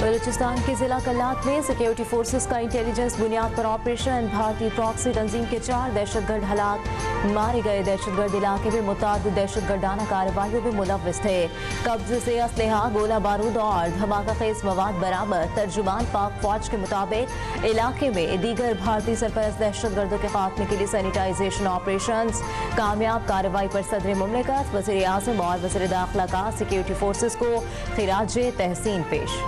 बलूचिस्तान के जिला कल्लात में सिक्योरिटी फोर्सेस का इंटेलिजेंस बुनियाद पर ऑपरेशन। भारतीय प्रॉक्सी तंजीम के 4 दहशतगर्द हलाक, मारे गए दहशतगर्द इलाके में मुताद दहशतगर्दाना कार्रवाइयों में मुलव्विस थे। कब्जे से असलहा, गोला बारूद और धमाका खेज मवाद बरामद। तर्जुमान पाक फौज के मुताबिक इलाके में दीगर भारतीय सरपरस्त दहशतगर्दों के खात्मे के लिए सैनिटाइजेशन ऑपरेशन। कामयाब कार्रवाई पर सदर मुमलिकत, वज़ीर आज़म और वज़ीर दाखिला का सिक्योरिटी फोर्सेस को खिराज तहसीन पेश।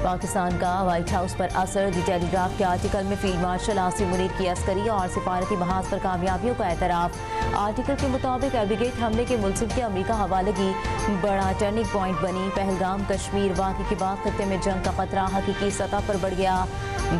पाकिस्तान का व्हाइट हाउस पर असर। दी टेलीग्राफ के आर्टिकल में फील्ड मार्शल आसिम मुनीर की अस्करी और सिफारती महाज पर कामयाबियों का एतराफ़। आर्टिकल के मुताबिक एबिगेट हमले के मुल्ज़िम की अमरीका हवालगी बड़ा टर्निंग पॉइंट बनी। पहलगाम कश्मीर वाक़े के बाद खत्ते में जंग का खतरा हकीकी सतह पर बढ़ गया।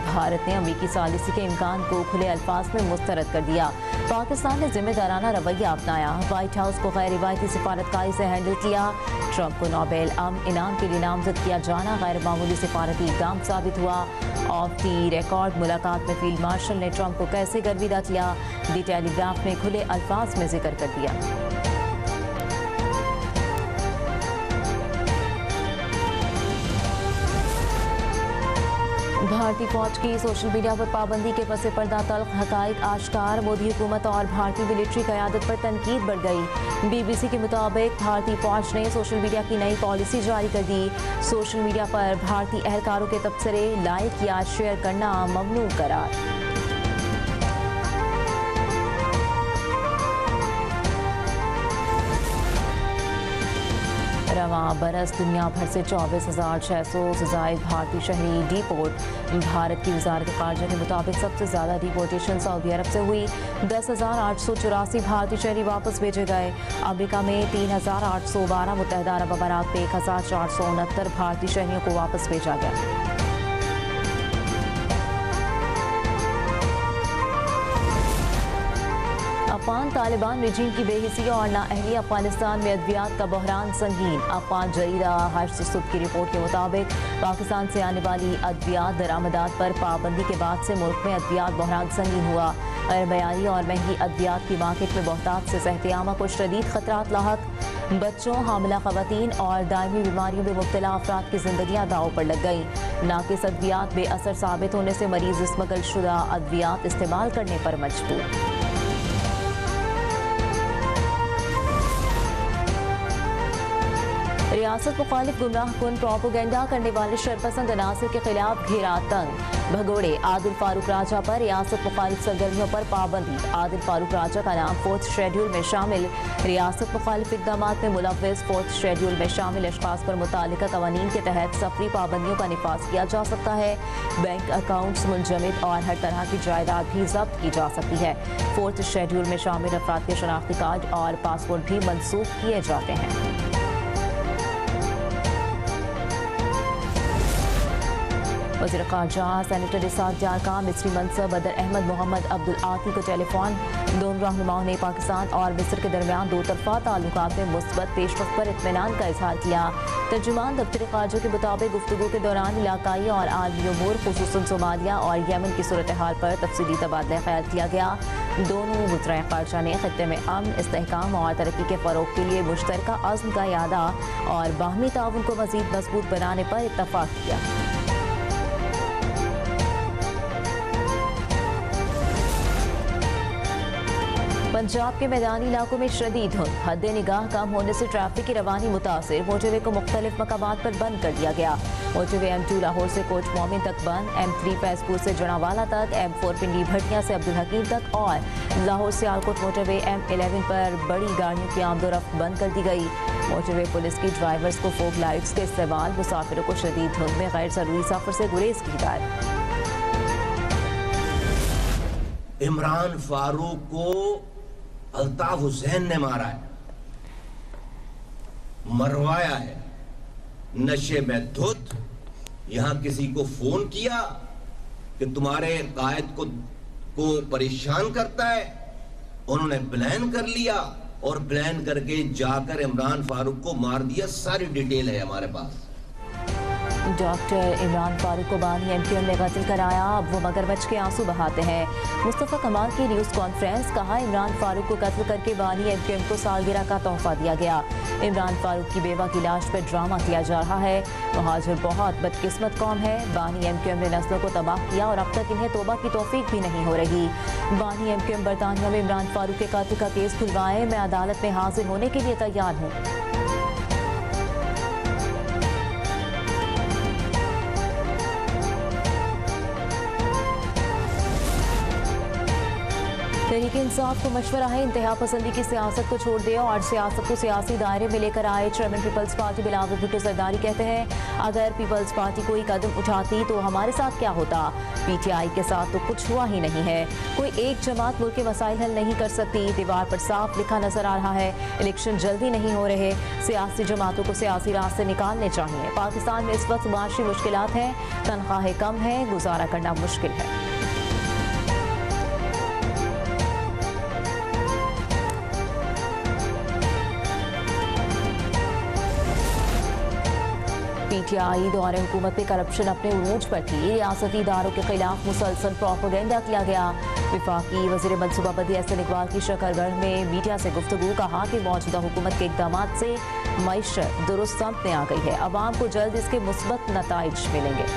भारत ने अमरीकी सालिसी के इम्कान को खुले अल्फाज में मुस्तरद कर दिया। पाकिस्तान ने जिम्मेदाराना रवैया अपनाया। व्हाइट हाउस को गैर रिवायती सिफारतकारी से हैंडल किया। ट्रंप को नोबेल अमन इनाम के लिए नामजद किया जाना गैर मामूली सिफारती इक़दाम साबित हुआ। ऑफ दी रिकॉर्ड मुलाकात में फील्ड मार्शल ने ट्रंप को कैसे गर्विदा किया, दी टेलीग्राफ में खुले अल्फाज में जिक्र कर दिया। भारतीय फौज की सोशल मीडिया पर पाबंदी के पसे पर्दा तल्ख हकाइक आश्कार। मोदी हुकूमत और भारतीय मिलिट्री क़यादत पर तनकीद बढ़ गई। BBC के मुताबिक भारतीय फौज ने सोशल मीडिया की नई पॉलिसी जारी कर दी। सोशल मीडिया पर भारतीय एहलकारों के तबसरे लाइक या शेयर करना ममनू करार। रवां बरस दुनिया भर से 24,600 से ज़ायद भारतीय शहरी डिपोर्ट। भारत की वज़ारत ख़ारजा के मुताबिक सबसे ज़्यादा डिपोर्टेशन सऊदी अरब से हुई। 10,884 भारतीय शहरी वापस भेजे गए। अमेरिका में 3,812, मुत्तहदा अरब अमारात में 1,469 भारतीय शहरियों को वापस भेजा गया। अफगान तालिबान रिजीम की बेहिसी और नाअहली। अफगानिस्तान में अद्वियात का बहरान संगीन। अफगान जरीदा हर्ष सुद की रिपोर्ट के मुताबिक पाकिस्तान से आने वाली अद्वियात दरामदात पर पाबंदी के बाद से मुल्क में अद्वियात बहरान संगीन हुआ। गैर मयारी और महंगी अद्वियात की मार्केट में बहुतात से सेहतियामा को शदीद खतरात लाहक। बच्चों, हामिला खवातीन और दायमी बीमारियों में मुब्तला अफराद की जिंदगियां दांव पर लग गईं। नाकिस अद्वियात बेअसर साबित होने से मरीज स्मगल शुदा अद्वियात इस्तेमाल करने पर मजबूर। रियासत मुखालिफ गुमराह कुन प्रोपोगेंडा करने वाले शरपसंद अनासर के खिलाफ घेरा तंग। भगोड़े, आदिल फारूक राजा पर रियासत मुखालिफ सरगर्मियों पर पाबंदी। आदिल फारूक राजा का नाम 4th शेड्यूल में शामिल। रियासत मुखालिफ इक़दाम में मुलव्विस 4th शेड्यूल में शामिल अशखास पर मुतालिका कवानीन के तहत सफरी पाबंदियों का निफाज किया जा सकता है। बैंक अकाउंट्स मुंजमद और हर तरह की जायदाद भी जब्त की जा सकती है। 4th शेड्यूल में शामिल अफराद के शनाख्ती कार्ड और पासपोर्ट भी मनसूख किए जाते हैं। वज़ीर ख़ारजा सेनेटर इसाक डार का मिस्री मंसब बदर अहमद मोहम्मद अब्दुल आती को टेलीफोन। दोनों रहनुमाओं ने पाकिस्तान और मिस्र के दरमियान दो तरफा ताल्लुकात में मुस्बत पेशरफ्त पर इत्मीनान का इजहार किया। तर्जुमान दफ्तर ख़ारजा के मुताबिक गुफ्तगू के दौरान इलाकाई और आलमी उमूर खुसूसन सोमालिया और यमन की सूरत हाल पर तफसीली तबादला ख्याल किया गया। दोनों वज़राए ख़ारजा ने खित्ते में अमन, इस्तेहकाम और तरक्की के फ़रोग़ के लिए मुश्तरका अज़्म का इरादा और बाहमी ताउन को मज़ीद मजबूत बनाने पर इत्तफ़ाक़ किया। पंजाब के मैदानी इलाकों में शदीद धुंध। हद निगाह कम होने से ट्रैफिक की रवानी मुतासिर। मोटरवे को मुख्तलिफ मकामात पर बंद कर दिया गया। मोटरवे M2 लाहौर से कोच मोमिन तक बंद, M3 फैजपुर से जनावाला तक, M4 पिंडी भटिया से अब्दुल हकीम तक और लाहौर से आलकोट मोटरवे M11 पर बड़ी गाड़ियों की आमदोरफ्त बंद कर दी गई। मोटरवे पुलिस की ड्राइवर्स को फोक लाइट्स के इस्तेमाल, मुसाफिरों को शदीद धुंध में गैर जरूरी सफर से गुरेज की हिदायत। इमरान फारूक को अल्ताफ हुसैन ने मारा है, मरवाया है, नशे में धुत। यहां किसी को फोन किया कि तुम्हारे कायद को परेशान करता है, उन्होंने प्लान कर लिया और प्लान करके जाकर इमरान फारूक को मार दिया। सारी डिटेल है हमारे पास। डॉक्टर इमरान फारूक को बानी एमक्यूएम ने कत्ल कराया, अब वो मगरमच्छ के आंसू बहाते हैं। मुस्तफ़ा कमाल की न्यूज़ कॉन्फ्रेंस, कहा इमरान फारूक को कत्ल करके बानी एमक्यूएम को सालगिरह का तोहफा दिया गया। इमरान फारूक की बेवा की लाश पर ड्रामा किया जा रहा है। महाजिर बहुत बदकिस्मत कौम है। बानी एमक्यूएम ने नस्लों को तबाह किया और अब तक इन्हें तौबा की तौफीक भी नहीं हो रही। बानी एमक्यूएम बरतानिया में इमरान फारूक के कत्ल का केस खुलवाए, मैं अदालत में हाजिर होने के लिए तैयार हूँ। तहरीक इंसाफ को मशवरा है, इंतहा पसंदी की सियासत को छोड़ दे और सियासत को सियासी दायरे में लेकर आए। चेयरमैन पीपल्स पार्टी बिलावल भुट्टो जरदारी कहते हैं, अगर पीपल्स पार्टी कोई कदम उठाती तो हमारे साथ क्या होता। पीटीआई के साथ तो कुछ हुआ ही नहीं है। कोई एक जमात मुल्क के मसाइल हल नहीं कर सकती। दीवार पर साफ लिखा नजर आ रहा है, इलेक्शन जल्दी नहीं हो रहे। सियासी जमातों को सियासी रास्ते निकालने चाहिए। पाकिस्तान में इस वक्त माशी मुश्किलात हैं, तनख्वाहें कम हैं, गुजारा करना मुश्किल है। पीटीआई दौरे हुकूमत में करप्शन अपने उरूज पर थी। रियासती इदारों के खिलाफ मुसलसल प्रोपेगेंडा किया गया। विफाकी वज़ीर मनसूबाबंदी एहसन इकबाल की शकरगढ़ में मीडिया से गुफ्तगू, कहा कि मौजूदा हुकूमत के इक़दाम से मईशत दुरुस्त समत में आ गई है। अवाम को जल्द इसके मुस्बत नताइज मिलेंगे।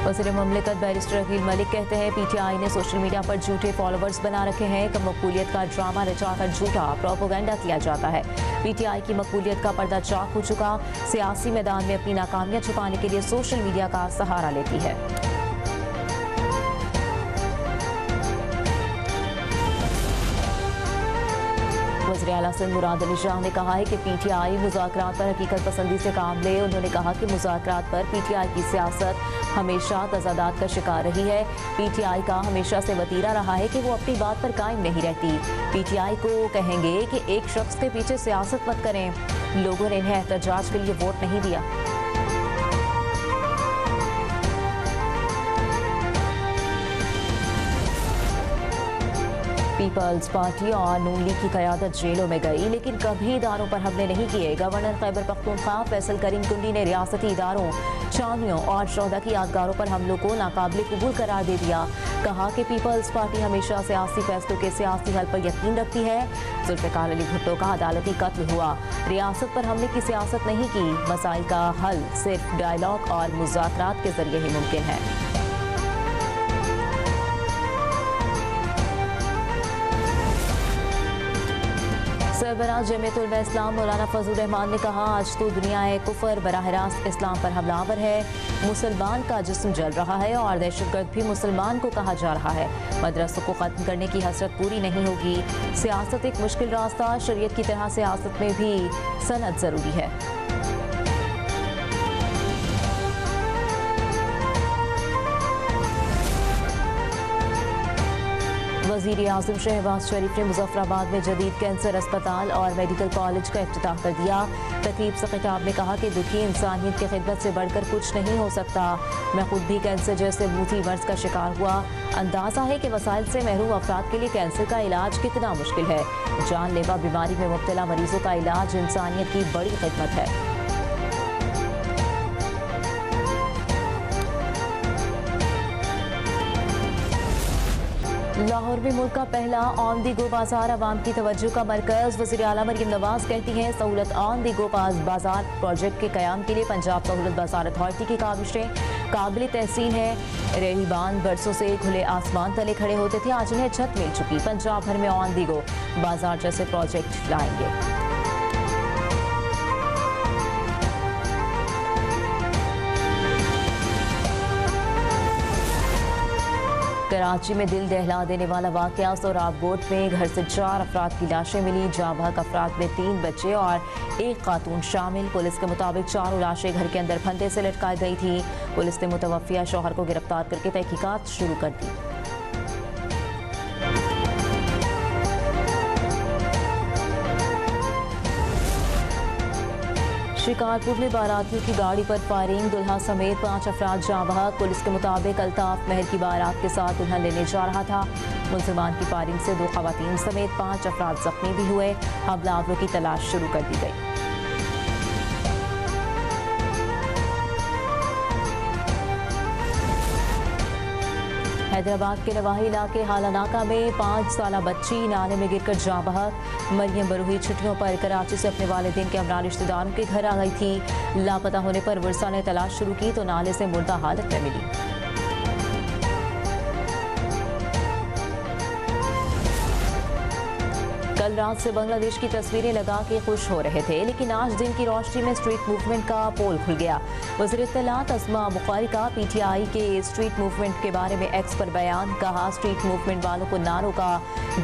वज़ीर मुमलिकत बैरिस्टर अकील मलिक कहते हैं, पीटीआई ने सोशल मीडिया पर झूठे फॉलोअर्स बना रखे हैं। कम मकबूलियत का ड्रामा रचाकर झूठा प्रोपेगेंडा किया जाता है। पीटीआई की मकबूलियत का पर्दा चाक हो चुका, सियासी मैदान में अपनी नाकामियां छुपाने के लिए सोशल मीडिया का सहारा लेती है। वज़ीर आला सिंध मुराद अली शाह ने कहा है कि पीटीआई मुज़ाकरात पर हकीकत पसंदी से काम ले। उन्होंने कहा कि मुज़ाकरात पर पीटीआई की सियासत हमेशा तज़ादात का शिकार रही है। पीटीआई का हमेशा से वतीरा रहा है कि वो अपनी बात पर कायम नहीं रहती। पीटीआई को कहेंगे कि एक शख्स के पीछे सियासत मत करें। लोगों ने इन्हें एहतजाज के लिए वोट नहीं दिया। पीपल्स पार्टी और नून लीग की क़यादत जेलों में गई, लेकिन कभी इदारों पर हमले नहीं किए। गवर्नर खैबर पख्तूनख्वा फैसल करीम कुंडी ने रियासती इदारों, छावनियों और शोहदा की यादगारों पर हमलों को नाकाबिल कबूल करार दे दिया। कहा कि पीपल्स पार्टी हमेशा सियासी फैसलों के सियासी हल पर यकीन रखती है। जुल्फ़िकार अली भुट्टो का अदालती कत्ल हुआ, रियासत पर हमले की सियासत नहीं की। मसाइल का हल सिर्फ डायलॉग और मुज़ाकरात के जरिए ही मुमकिन है। सरबराह जमीयत उलमा इस्लाम मौलाना फजल रहमान ने कहा, आज तो दुनिया कुफर बराह रास्त इस्लाम पर हमलावर है। मुसलमान का जिस्म जल रहा है और दहशतगर्द भी मुसलमान को कहा जा रहा है। मदरसों को ख़त्म करने की हसरत पूरी नहीं होगी। सियासत एक मुश्किल रास्ता, शरीयत की तरह सियासत में भी सनद ज़रूरी है। वज़ीर आज़म शहबाज शरीफ ने मुजफ्फराबाद में जदीद कैंसर अस्पताल और मेडिकल कॉलेज का इफ्तिताह कर दिया। तकरीब से खिताब में कहा कि दुखी इंसानियत की खिदमत से बढ़कर कुछ नहीं हो सकता। मैं खुद भी कैंसर जैसे बूथी मर्ज का शिकार हुआ। अंदाज़ा है कि वसाइल से महरूम अफराद के लिए कैंसर का इलाज कितना मुश्किल है। जानलेवा बीमारी में मुब्तला मरीजों का इलाज इंसानियत की बड़ी खिदमत है। लाहौर में मुल्क का पहला ऑन दी गो बाजार अवाम की तवज्जो का मरकज। वज़ीर आला मरियम नवाज कहती हैं, सहूलत ऑन दी गो बाजार प्रोजेक्ट के क़याम के लिए पंजाब सहूलत बाजार अथॉरिटी की काविशें काबिल तहसीन है। रेहबान बरसों से खुले आसमान तले खड़े होते थे, आज उन्हें छत मिल चुकी। पंजाब भर में ऑन दी गो बाजार जैसे प्रोजेक्ट लाएंगे। कराची में दिल दहला देने वाला वाकया, सोराबकोट में घर से 4 अफराद की लाशें मिली। जाबाक अफराद में 3 बच्चे और 1 खातून शामिल। पुलिस के मुताबिक 4 लाशें घर के अंदर फंदे से लटकाई गई थी। पुलिस ने मुतवफ़िया शौहर को गिरफ्तार करके तहकीकात शुरू कर दी। शिकारपुर में बारातियों की गाड़ी पर फायरिंग, दुल्हा समेत 5 अफराद जाँ बहक। पुलिस के मुताबिक अल्ताफ महर की बारात के साथ दुल्हन लेने जा रहा था। मुसलमान की फायरिंग से 2 खवातीन समेत 5 अफराद जख्मी भी हुए। हमलावरों की तलाश शुरू कर दी गई। हैदराबाद के नवाही इलाके हालानाका में 5 साला बच्ची नाले में गिरकर जाँ बहक। मरियम बरूही छुट्टियों पर कराची से अपने वालिदैन के हमरा रिश्तेदारों के घर आ गई थी। लापता होने पर वर्षा ने तलाश शुरू की तो नाले से मुर्दा हालत में मिली। कल रात से बांग्लादेश की तस्वीरें लगा के खुश हो रहे थे, लेकिन आज दिन की रोशनी में स्ट्रीट मूवमेंट का पोल खुल गया। वज़ीर इत्तलात अस्मा बुखारी का पीटीआई के स्ट्रीट मूवमेंट के बारे में एक्स पर बयान। कहा, स्ट्रीट मूवमेंट वालों को नारों का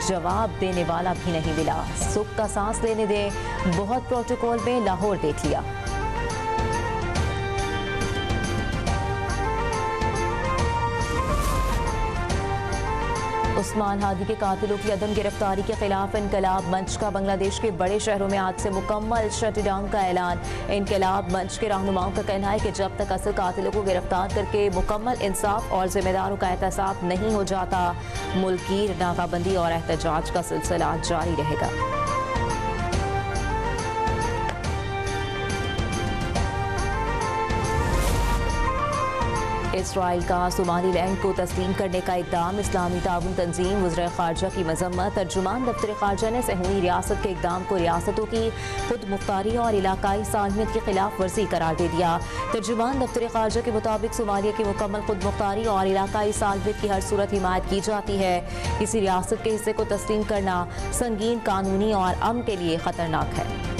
जवाब देने वाला भी नहीं मिला। सुख का सांस लेने दे, बहुत प्रोटोकॉल में लाहौर देख लिया। उस्मान हादी के कातिलों की अदम गिरफ्तारी के खिलाफ इनकलाब मंच का बांग्लादेश के बड़े शहरों में आज से मुकम्मल शटडाउन का ऐलान। इनकलाब मंच के रहनुमाओं का कहना है कि जब तक असल कातिलों को गिरफ्तार करके मुकम्मल इंसाफ और जिम्मेदारों का एहतसाब नहीं हो जाता, मुल्की नाकाबंदी और एहतजाज का सिलसिला जारी रहेगा। इसराइल का सोमालीलैंड को तस्लीम करने का इकदाम। इस्लामी ताउन तंजीम वज़ीर ख़ारजा की मजम्मत। तर्जुमान दफ्तर ख़ारजा ने सहूनी रियासत के इकदाम को रियासतों की खुद मुख्तारी और इलाकाई सालमियत की खिलाफ वर्जी करार दे दिया। तर्जुमान दफ्तर ख़ारजा के मुताबिक सोमालिया की मुकम्मल खुद मुख्तारी और इलाकाई सालमियत की हर सूरत हिमायत की जाती है। किसी रियासत के हिस्से को तस्लीम करना संगीन कानूनी और अमन के लिए ख़तरनाक है।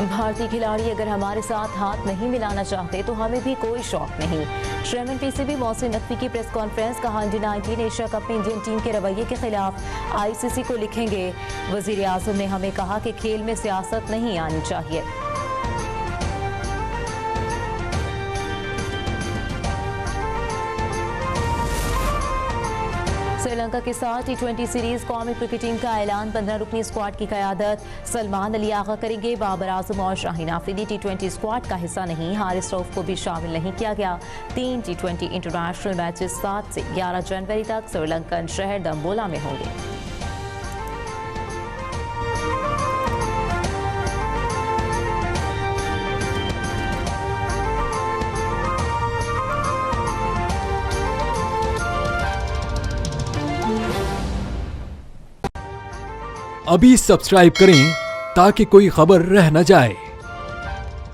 भारतीय खिलाड़ी अगर हमारे साथ हाथ नहीं मिलाना चाहते तो हमें भी कोई शौक नहीं। चेयरमैन पीसीबी मोहसिन नकवी की प्रेस कॉन्फ्रेंस। कहा, अंडर-19 एशिया कप में इंडियन टीम के रवैये के खिलाफ आईसीसी को लिखेंगे। वजीर आजम ने हमें कहा कि खेल में सियासत नहीं आनी चाहिए। श्रीलंका के साथ टी20 सीरीज कौमी क्रिकेट टीम का ऐलान। 15 रुकनी स्क्वाड की क़यादत सलमान अली आगा करेंगे। बाबर आजम और शाहीन आफरीदी टी20 स्क्वाड का हिस्सा नहीं। हारिस रऊफ को भी शामिल नहीं किया गया। 3 टी20 इंटरनेशनल मैचेस 7 से 11 जनवरी तक श्रीलंकन शहर दम्बोला में होंगे। अभी सब्सक्राइब करें ताकि कोई खबर रह न जाए।